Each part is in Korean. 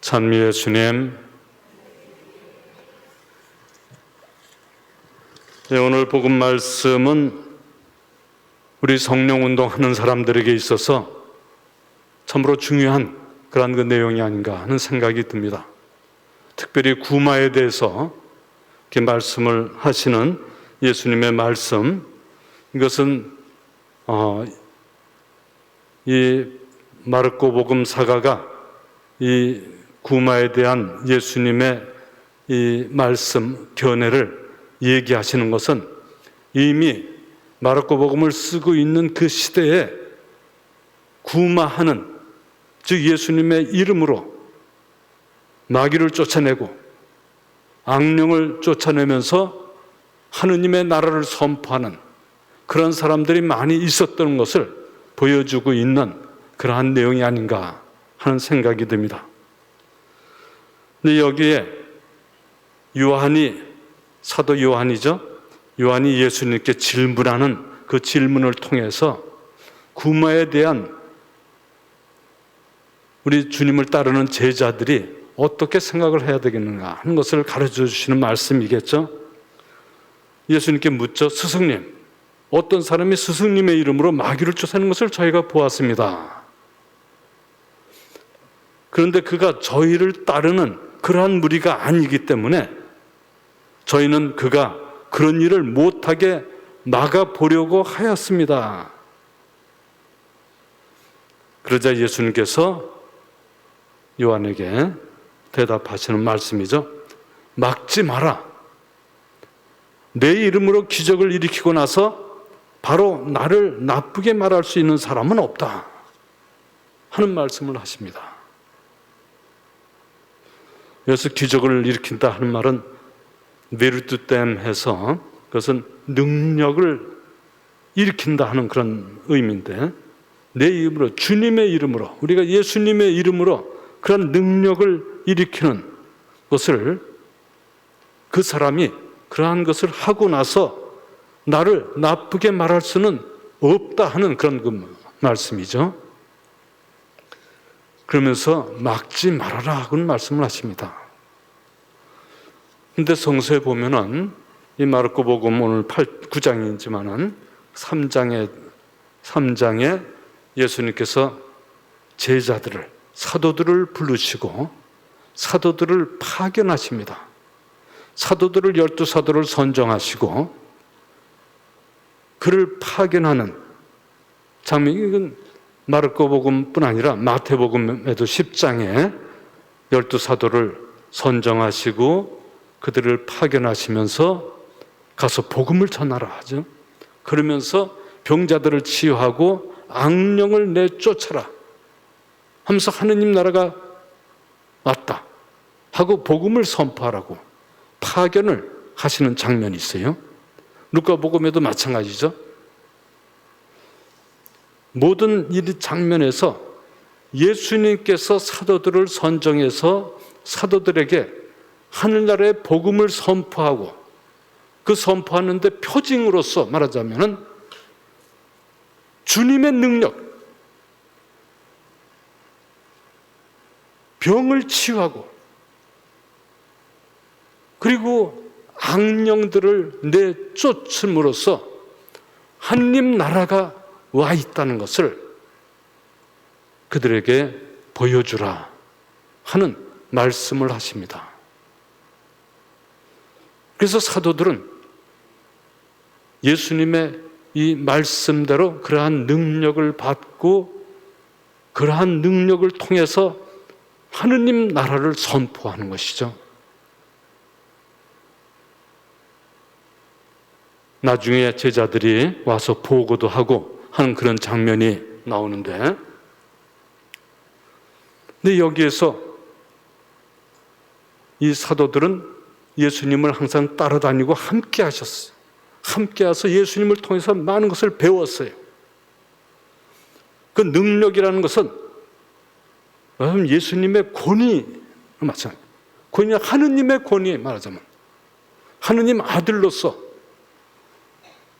찬미의 주님, 오늘 복음 말씀은 우리 성령운동 하는 사람들에게 있어서 참으로 중요한 그런 그 내용이 아닌가 하는 생각이 듭니다. 특별히 구마에 대해서 이렇게 말씀을 하시는 예수님의 말씀, 이것은 이 마르코 복음 사가가 이 구마에 대한 예수님의 이 말씀, 견해를 얘기하시는 것은 이미 마르코 복음을 쓰고 있는 그 시대에 구마하는, 즉 예수님의 이름으로 마귀를 쫓아내고 악령을 쫓아내면서 하느님의 나라를 선포하는 그런 사람들이 많이 있었던 것을 보여주고 있는 그러한 내용이 아닌가 하는 생각이 듭니다. 근데 여기에 요한이, 사도 요한이죠. 요한이 예수님께 질문하는 그 질문을 통해서 구마에 대한 우리 주님을 따르는 제자들이 어떻게 생각을 해야 되겠는가 하는 것을 가르쳐 주시는 말씀이겠죠. 예수님께 묻죠. 스승님, 어떤 사람이 스승님의 이름으로 마귀를 쫓아내는 것을 저희가 보았습니다. 그런데 그가 저희를 따르는 그러한 무리가 아니기 때문에 저희는 그가 그런 일을 못하게 막아보려고 하였습니다. 그러자 예수님께서 요한에게 대답하시는 말씀이죠. 막지 마라. 내 이름으로 기적을 일으키고 나서 바로 나를 나쁘게 말할 수 있는 사람은 없다 하는 말씀을 하십니다. 여기서 기적을 일으킨다 하는 말은 베르투댐 해서 그것은 능력을 일으킨다 하는 그런 의미인데, 내 이름으로, 주님의 이름으로, 우리가 예수님의 이름으로 그런 능력을 일으키는 것을, 그 사람이 그러한 것을 하고 나서 나를 나쁘게 말할 수는 없다 하는 그런 그 말씀이죠. 그러면서 막지 말아라 하고는 말씀을 하십니다. 근데 성서에 보면은 이 마르코 복음 오늘 9장이지만은 3장에 예수님께서 제자들을, 사도들을 부르시고 사도들을 파견하십니다. 사도들을 12사도를 선정하시고 그를 파견하는 장면이, 이건 마르코 복음뿐 아니라 마태복음에도 10장에 12사도를 선정하시고 그들을 파견하시면서 가서 복음을 전하라 하죠. 그러면서 병자들을 치유하고 악령을 내쫓아라 하면서 하느님 나라가 왔다 하고 복음을 선포하라고 파견을 하시는 장면이 있어요. 루카복음에도 마찬가지죠. 모든 이 장면에서 예수님께서 사도들을 선정해서 사도들에게 하늘나라의 복음을 선포하고 그 선포하는데 표징으로서 말하자면 주님의 능력, 병을 치유하고 그리고 악령들을 내쫓음으로써 하느님 나라가 와 있다는 것을 그들에게 보여주라 하는 말씀을 하십니다. 그래서 사도들은 예수님의 이 말씀대로 그러한 능력을 받고 그러한 능력을 통해서 하느님 나라를 선포하는 것이죠. 나중에 제자들이 와서 보고도 하고 하는 그런 장면이 나오는데, 근데 여기에서 이 사도들은 예수님을 항상 따라다니고 함께 하셨어요. 함께 와서 예수님을 통해서 많은 것을 배웠어요. 그 능력이라는 것은 예수님의 권위, 마찬가지. 권위는 하느님의 권위, 말하자면 하느님 아들로서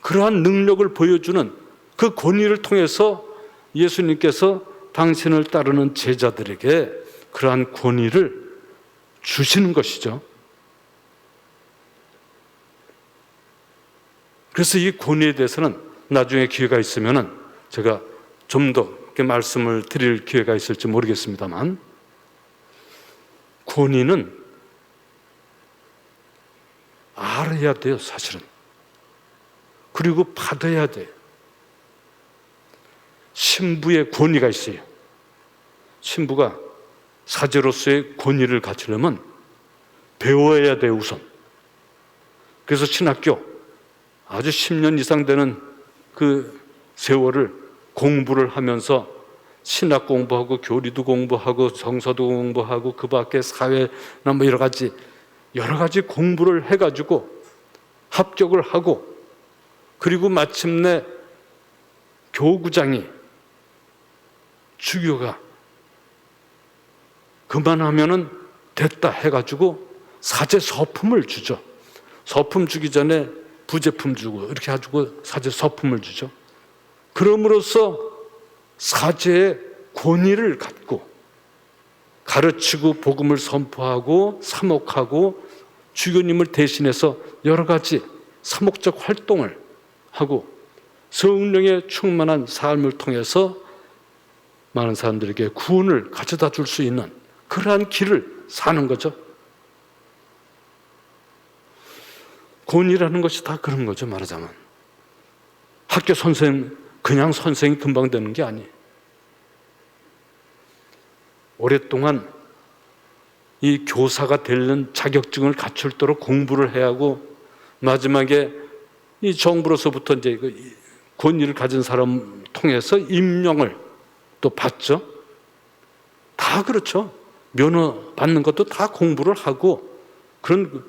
그러한 능력을 보여주는 그 권위를 통해서 예수님께서 당신을 따르는 제자들에게 그러한 권위를 주시는 것이죠. 그래서 이 권위에 대해서는 나중에 기회가 있으면 제가 좀 더 말씀을 드릴 기회가 있을지 모르겠습니다만, 권위는 알아야 돼요, 사실은. 그리고 받아야 돼요. 신부의 권위가 있어요. 신부가 사제로서의 권위를 갖추려면 배워야 돼요, 우선. 그래서 신학교 아주 10년 이상 되는 그 세월을 공부를 하면서 신학 공부하고 교리도 공부하고 정서도 공부하고 그 밖에 사회나 뭐 여러 가지 공부를 해가지고 합격을 하고, 그리고 마침내 교구장이 주교가 그만하면은 됐다 해가지고 사제 서품을 주죠. 서품 주기 전에 부제품 주고 이렇게 해가지고 사제 서품을 주죠. 그럼으로써 사제의 권위를 갖고 가르치고 복음을 선포하고 사목하고 주교님을 대신해서 여러 가지 사목적 활동을 하고 성령의 충만한 삶을 통해서 많은 사람들에게 구원을 가져다 줄 수 있는 그러한 길을 사는 거죠. 권위라는 것이 다 그런 거죠, 말하자면. 학교 선생, 그냥 선생이 금방 되는 게 아니에요. 오랫동안 이 교사가 되는 자격증을 갖출도록 공부를 해야 하고, 마지막에 이 정부로서부터 이제 권위를 가진 사람 통해서 임명을 또 받죠. 다 그렇죠. 면허 받는 것도 다 공부를 하고, 그런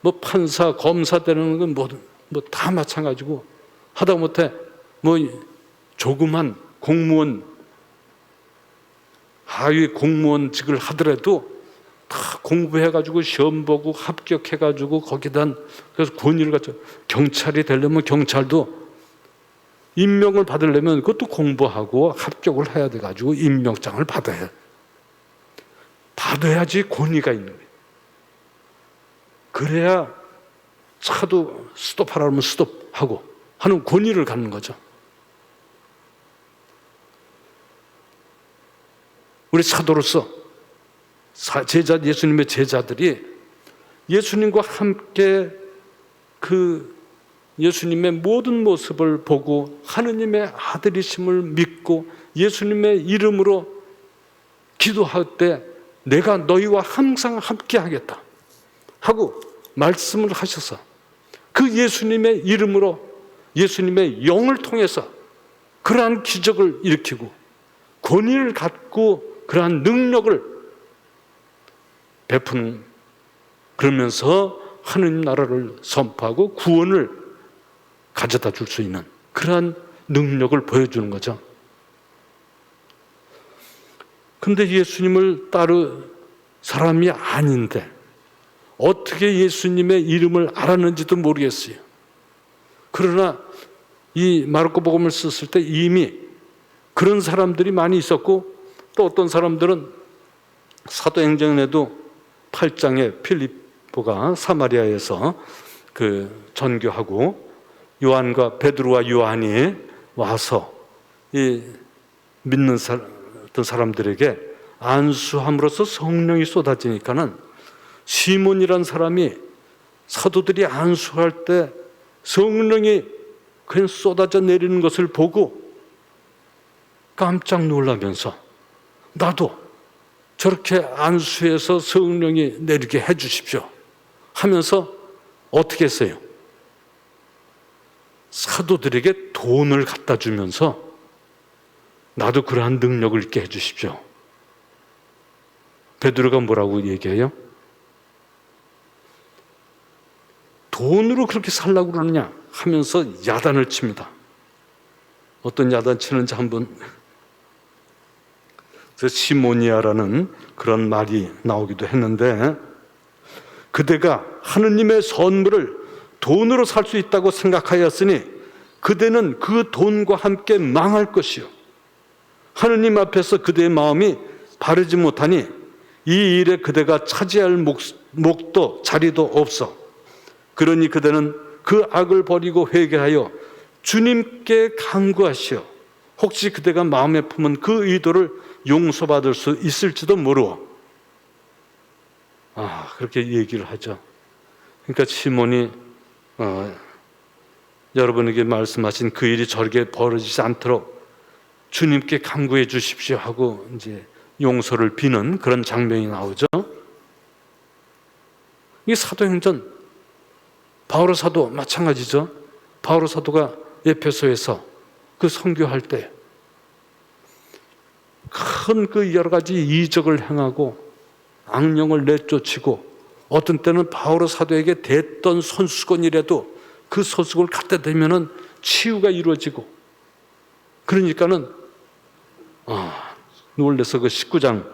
뭐 판사, 검사 되는 건 뭐 다 마찬가지고, 하다못해 뭐 조그만 공무원, 하위 공무원직을 하더라도 다 공부해가지고 시험 보고 합격해가지고 거기다 그래서 권위를 갖죠. 경찰이 되려면 경찰도 임명을 받으려면 그것도 공부하고 합격을 해야 돼가지고 임명장을 받아야지 권위가 있는 거예요. 그래야 차도 스톱하라 하면 스톱하고 하는 권위를 갖는 거죠. 우리 사도로서 예수님의 제자들이 예수님과 함께 그 예수님의 모든 모습을 보고 하느님의 아들이심을 믿고 예수님의 이름으로 기도할 때 내가 너희와 항상 함께 하겠다 하고 말씀을 하셔서 그 예수님의 이름으로 예수님의 영을 통해서 그러한 기적을 일으키고 권위를 갖고 그러한 능력을 베푸는, 그러면서 하느님 나라를 선포하고 구원을 가져다 줄 수 있는 그러한 능력을 보여주는 거죠. 근데 예수님을 따를 사람이 아닌데 어떻게 예수님의 이름을 알았는지도 모르겠어요. 그러나 이 마르코 복음을 썼을 때 이미 그런 사람들이 많이 있었고, 또 어떤 사람들은 사도행전에도 8장에 필립보가 사마리아에서 그 전교하고 요한과 베드로와 요한이 와서 이 믿는 어떤 사람들에게 안수함으로써 성령이 쏟아지니까는 시몬이란 사람이 사도들이 안수할 때 성령이 그냥 쏟아져 내리는 것을 보고 깜짝 놀라면서 나도 저렇게 안수해서 성령이 내리게 해 주십시오 하면서 어떻게 했어요? 사도들에게 돈을 갖다 주면서 나도 그러한 능력을 있게 해 주십시오. 베드로가 뭐라고 얘기해요? 돈으로 그렇게 살라고 그러느냐 하면서 야단을 칩니다. 어떤 야단 치는지 한번, 시모니아라는 그런 말이 나오기도 했는데, 그대가 하느님의 선물을 돈으로 살 수 있다고 생각하였으니 그대는 그 돈과 함께 망할 것이요 하느님 앞에서 그대의 마음이 바르지 못하니 이 일에 그대가 차지할 목도 자리도 없어. 그러니 그대는 그 악을 버리고 회개하여 주님께 간구하시오. 혹시 그대가 마음에 품은 그 의도를 용서받을 수 있을지도 모르오. 그렇게 얘기를 하죠. 그러니까 시몬이 여러분에게 말씀하신 그 일이 저렇게 벌어지지 않도록 주님께 간구해 주십시오 하고 이제 용서를 비는 그런 장면이 나오죠. 이게 사도행전, 바오로 사도 마찬가지죠. 바오로 사도가 에베소에서 그 선교할 때 큰 그 여러 가지 이적을 행하고 악령을 내쫓고 어떤 때는 바오로 사도에게 됐던 손수건이라도 그 손수건을 갖다 대면은 치유가 이루어지고, 그러니까는 놀라서 그 19장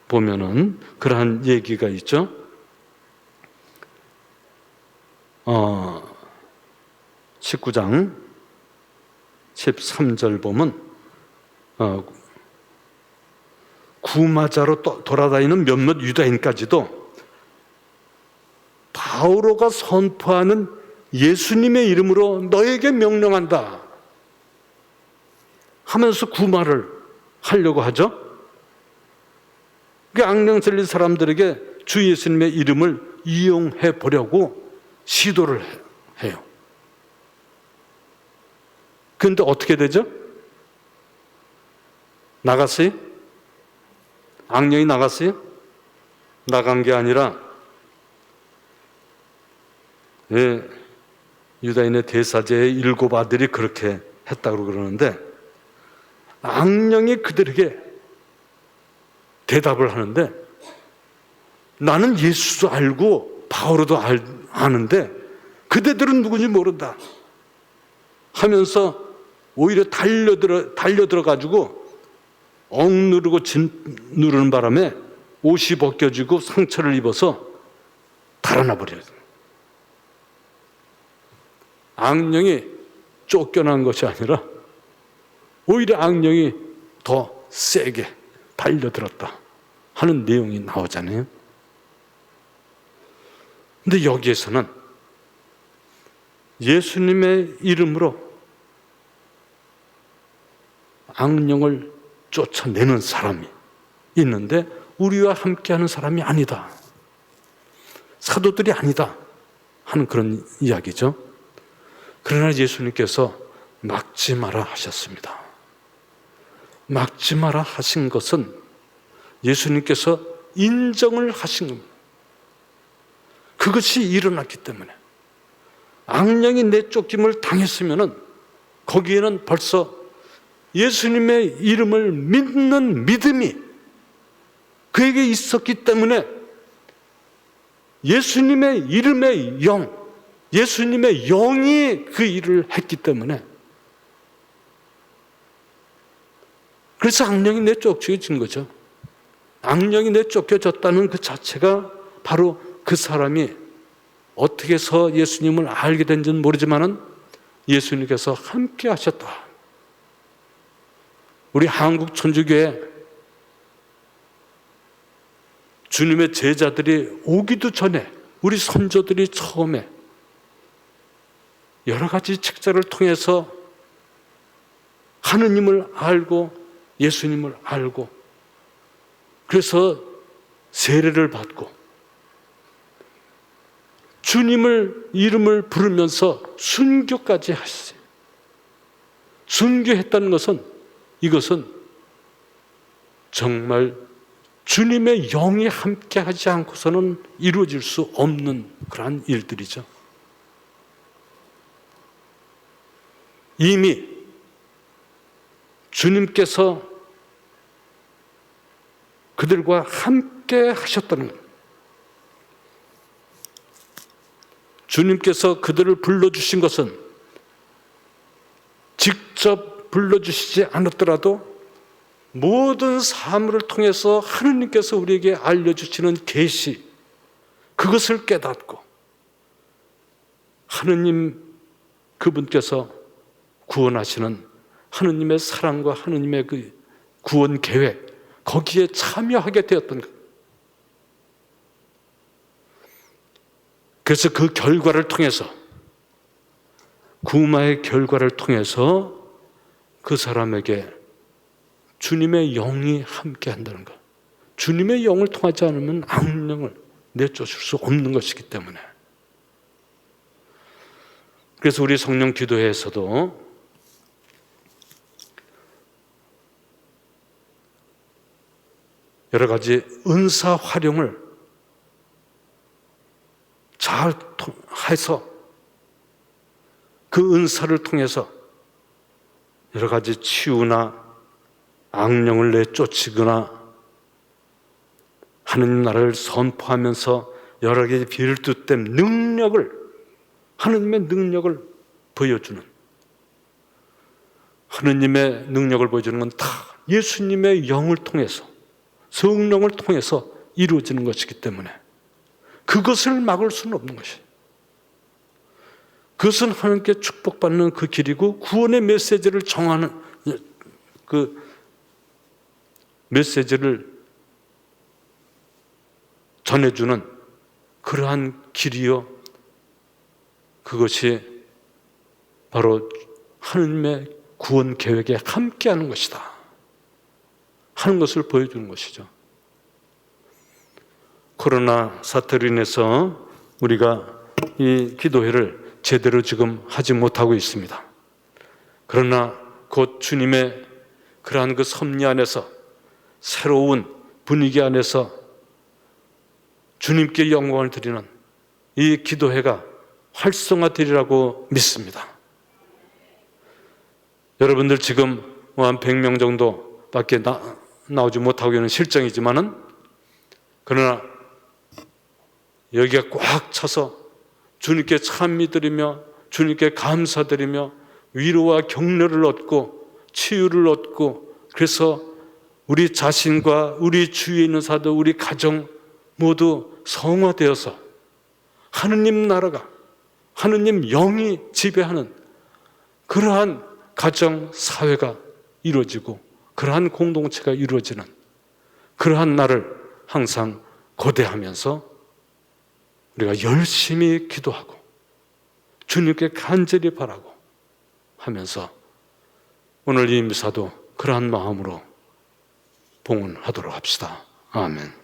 보면은 그러한 얘기가 있죠. 19장 13절 보면 구마자로 돌아다니는 몇몇 유다인까지도 바오로가 선포하는 예수님의 이름으로 너에게 명령한다 하면서 구마를 하려고 하죠. 그 악령 들린 사람들에게 주 예수님의 이름을 이용해 보려고 시도를 해요. 그런데 어떻게 되죠? 나갔어요? 악령이 나갔어요? 나간 게 아니라 유다인의 대사제의 7 아들이 그렇게 했다고 그러는데, 악령이 그들에게 대답을 하는데, 나는 예수도 알고 바오로도 아는데 그대들은 누군지 모른다 하면서 오히려 달려들어 가지고 억누르고 누르는 바람에 옷이 벗겨지고 상처를 입어서 달아나 버려요. 악령이 쫓겨난 것이 아니라 오히려 악령이 더 세게 달려들었다 하는 내용이 나오잖아요. 근데 여기에서는 예수님의 이름으로 악령을 쫓아내는 사람이 있는데 우리와 함께하는 사람이 아니다, 사도들이 아니다 하는 그런 이야기죠. 그러나 예수님께서 막지 마라 하셨습니다. 막지 마라 하신 것은 예수님께서 인정을 하신 겁니다. 그것이 일어났기 때문에 악령이 내쫓김을 당했으면 거기에는 벌써 예수님의 이름을 믿는 믿음이 그에게 있었기 때문에 예수님의 이름의 영, 예수님의 영이 그 일을 했기 때문에, 그래서 악령이 내쫓겨진 거죠. 악령이 내쫓겨졌다는 그 자체가 바로 그 사람이 어떻게 해서 예수님을 알게 된지는 모르지만은 예수님께서 함께 하셨다. 우리 한국 천주교회 주님의 제자들이 오기도 전에 우리 선조들이 처음에 여러 가지 책자를 통해서 하느님을 알고 예수님을 알고 그래서 세례를 받고 주님을 이름을 부르면서 순교까지 하셨어요. 순교했다는 것은, 이것은 정말 주님의 영이 함께 하지 않고서는 이루어질 수 없는 그러한 일들이죠. 이미 주님께서 그들과 함께 하셨다는 것, 주님께서 그들을 불러주신 것은 직접 불러주시지 않았더라도 모든 사물을 통해서 하느님께서 우리에게 알려주시는 계시, 그것을 깨닫고 하느님 그분께서 구원하시는 하느님의 사랑과 하느님의 그 구원 계획, 거기에 참여하게 되었던 것. 그래서 그 결과를 통해서, 구마의 결과를 통해서 그 사람에게 주님의 영이 함께 한다는 것. 주님의 영을 통하지 않으면 악령을 내쫓을 수 없는 것이기 때문에. 그래서 우리 성령 기도회에서도 여러 가지 은사 활용을 잘 해서 그 은사를 통해서 여러 가지 치유나 악령을 내쫓거나 하느님 나라를 선포하면서 여러 가지 빌드된 능력을, 하느님의 능력을 보여주는, 하느님의 능력을 보여주는 건 다 예수님의 영을 통해서, 성령을 통해서 이루어지는 것이기 때문에 그것을 막을 수는 없는 것이에요. 그것은 하나님께 축복받는 그 길이고 구원의 메시지를 정하는 그 메시지를 전해주는 그러한 길이요, 그것이 바로 하느님의 구원 계획에 함께하는 것이다 하는 것을 보여주는 것이죠. 코로나 사태로 인해서 우리가 이 기도회를 제대로 지금 하지 못하고 있습니다. 그러나 곧 주님의 그러한 그 섭리 안에서, 새로운 분위기 안에서 주님께 영광을 드리는 이 기도회가 활성화되리라고 믿습니다. 여러분들 지금 한 100명 정도밖에 나오지 못하고 있는 실정이지만은, 그러나 여기가 꽉 차서 주님께 찬미드리며 주님께 감사드리며 위로와 격려를 얻고 치유를 얻고, 그래서 우리 자신과 우리 주위에 있는 사도, 우리 가정 모두 성화되어서 하느님 나라가, 하느님 영이 지배하는 그러한 가정 사회가 이루어지고 그러한 공동체가 이루어지는 그러한 날을 항상 고대하면서 우리가 열심히 기도하고 주님께 간절히 바라고 하면서 오늘 이 미사도 그러한 마음으로 봉헌하도록 합시다. 아멘.